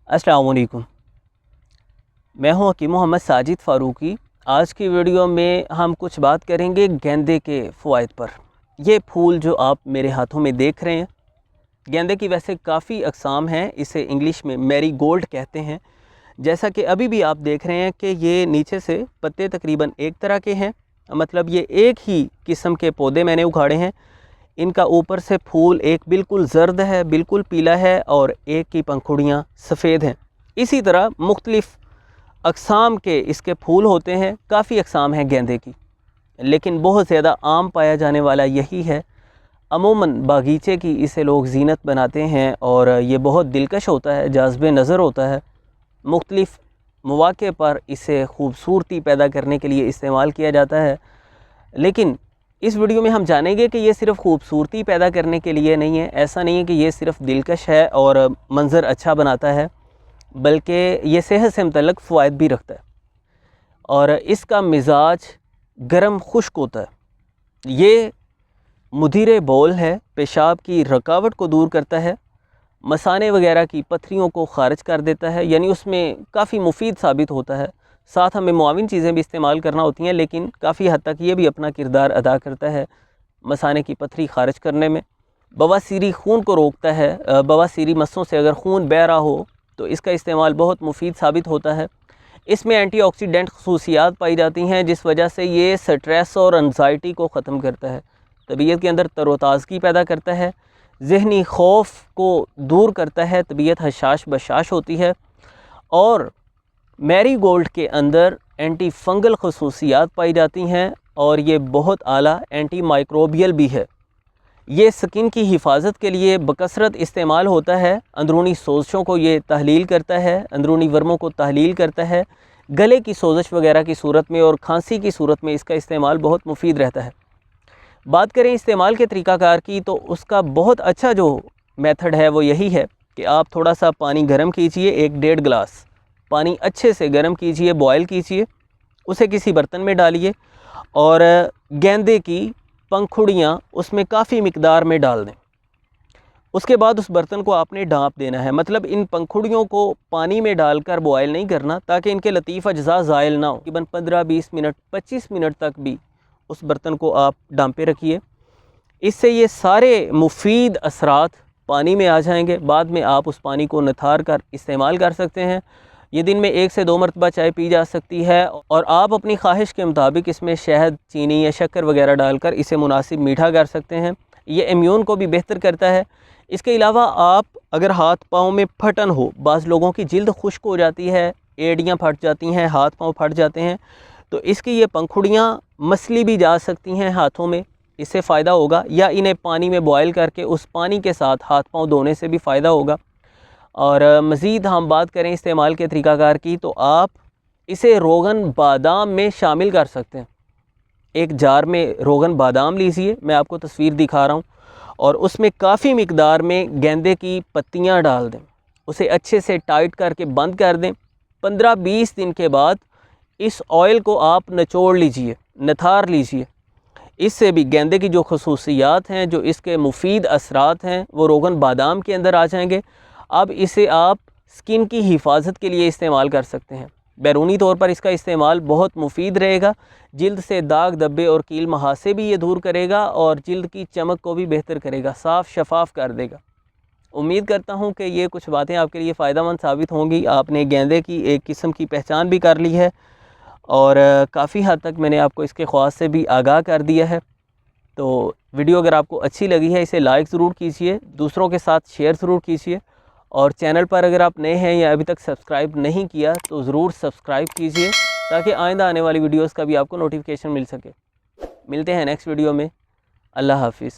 अस्सलाम वालेकुम। मैं हूं हकीम मोहम्मद साजिद फ़ारूकी। आज की वीडियो में हम कुछ बात करेंगे गेंदे के फ़वाइद पर। ये फूल जो आप मेरे हाथों में देख रहे हैं, गेंदे की वैसे काफ़ी अक़साम हैं। इसे इंग्लिश में मैरीगोल्ड कहते हैं। जैसा कि अभी भी आप देख रहे हैं कि ये नीचे से पत्ते तकरीबन एक तरह के हैं, मतलब ये एक ही किस्म के पौधे मैंने उखाड़े हैं। इनका ऊपर से फूल एक बिल्कुल ज़र्द है, बिल्कुल पीला है, और एक की पंखुड़ियाँ सफ़ेद हैं। इसी तरह मुख्तलिफ़ अक़साम के इसके फूल होते हैं। काफ़ी अक़साम हैं गेंदे की, लेकिन बहुत ज़्यादा आम पाया जाने वाला यही है। अमूमन बागीचे की इसे लोग ज़ीनत बनाते हैं और ये बहुत दिलकश होता है, जाज़िब नज़र होता है। मुख्तलिफ़ मौक़े पर इसे ख़ूबसूरती पैदा करने के लिए इस्तेमाल किया जाता है। लेकिन इस वीडियो में हम जानेंगे कि ये सिर्फ़ ख़ूबसूरती पैदा करने के लिए नहीं है। ऐसा नहीं है कि ये सिर्फ़ दिलकश है और मंज़र अच्छा बनाता है, बल्कि ये सेहत से मुतल्लिक़ फ़वाइद भी रखता है। और इसका मिज़ाज गर्म खुश्क होता है। ये मुदीर बौल है, पेशाब की रुकावट को दूर करता है, मसाने वगैरह की पथरियों को ख़ारिज कर देता है, यानी उसमें काफ़ी मुफीद साबित होता है। साथ हमें मुआविन चीज़ें भी इस्तेमाल करना होती हैं, लेकिन काफ़ी हद तक ये भी अपना किरदार अदा करता है मसाने की पथरी ख़ारिज करने में। बवासीरी खून को रोकता है। बवासीरी मस्सों से अगर खून बह रहा हो तो इसका इस्तेमाल बहुत मुफीद साबित होता है। इसमें एंटीऑक्सीडेंट ख़ुसूसियात पाई जाती हैं, जिस वजह से ये स्ट्रेस और एंजाइटी को ख़त्म करता है, तबीयत के अंदर तरोताज़गी पैदा करता है, ज़हनी खौफ को दूर करता है, तबीयत हशाश बशाश होती है। और मैरीगोल्ड के अंदर एंटी फंगल ख़ुसूसियात पाई जाती हैं और ये बहुत आला एंटी माइक्रोबियल भी है। ये स्किन की हिफाजत के लिए बकसरत इस्तेमाल होता है। अंदरूनी सोजशों को ये तहलील करता है, अंदरूनी वर्मों को तहलील करता है। गले की सोजश वगैरह की सूरत में और खांसी की सूरत में इसका इस्तेमाल बहुत मुफीद रहता है। बात करें इस्तेमाल के तरीक़ाकार की, तो उसका बहुत अच्छा जो मेथड है वो यही है कि आप थोड़ा सा पानी गर्म कीजिए, 1-1.5 गिलास पानी अच्छे से गर्म कीजिए, बॉयल कीजिए, उसे किसी बर्तन में डालिए और गेंदे की पंखुड़ियाँ उसमें काफ़ी मिकदार में डाल दें। उसके बाद उस बर्तन को आपने ढाँप देना है, मतलब इन पंखुड़ियों को पानी में डालकर बॉयल नहीं करना, ताकि इनके लतीफ़ अज्ज़ा ज़ायल ना हो। तकरीबन 15-20 मिनट 25 मिनट तक भी उस बर्तन को आप ढाँपे रखिए। इससे ये सारे मुफीद असरात पानी में आ जाएंगे। बाद में आप उस पानी को निथार कर इस्तेमाल कर सकते हैं। ये दिन में 1 से 2 मरतबा चाय पी जा सकती है, और आप अपनी ख्वाहिश के मुताबिक इसमें शहद, चीनी या शक्कर वगैरह डालकर इसे मुनासिब मीठा कर सकते हैं। ये इम्यून को भी बेहतर करता है। इसके अलावा आप अगर हाथ पाँव में फटन हो, बाज़ लोगों की जिल्द खुश्क हो जाती है, एड़ियाँ फट जाती हैं, हाथ पाँव फट जाते हैं, तो इसकी ये पंखुड़ियाँ मसली भी जा सकती हैं हाथों में, इससे फ़ायदा होगा। या इन्हें पानी में बॉयल करके उस पानी के साथ हाथ पाँव धोने से भी फ़ायदा होगा। और मज़ीद हम बात करें इस्तेमाल के तरीक़ाकार की, तो आप इसे रोगन बादाम में शामिल कर सकते हैं। एक जार में रोगन बादाम लीजिए, मैं आपको तस्वीर दिखा रहा हूँ, और उसमें काफ़ी मिकदार में गेंदे की पत्तियाँ डाल दें, उसे अच्छे से टाइट करके बंद कर दें। 15-20 दिन के बाद इस ऑयल को आप निचोड़ लीजिए, निथार लीजिए। इससे भी गेंदे की जो खसूसियात हैं, जो इसके मुफीद असरात हैं, वो रोगन बादाम के अंदर आ जाएंगे। अब इसे आप स्किन की हिफाजत के लिए इस्तेमाल कर सकते हैं। बैरूनी तौर पर इसका इस्तेमाल बहुत मुफीद रहेगा। जिल्द से दाग, धब्बे और कील महासे भी ये दूर करेगा और जिल्द की चमक को भी बेहतर करेगा, साफ़ शफाफ कर देगा। उम्मीद करता हूँ कि ये कुछ बातें आपके लिए फ़ायदेमंद साबित होंगी। आपने गेंदे की एक किस्म की पहचान भी कर ली है, और काफ़ी हद तक मैंने आपको इसके ख़वास से भी आगाह कर दिया है। तो वीडियो अगर आपको अच्छी लगी है, इसे लाइक ज़रूर कीजिए, दूसरों के साथ शेयर ज़रूर कीजिए, और चैनल पर अगर आप नए हैं या अभी तक सब्सक्राइब नहीं किया तो ज़रूर सब्सक्राइब कीजिए, ताकि आइंदा आने वाली वीडियोस का भी आपको नोटिफिकेशन मिल सके। मिलते हैं नेक्स्ट वीडियो में। अल्लाह हाफ़िज़।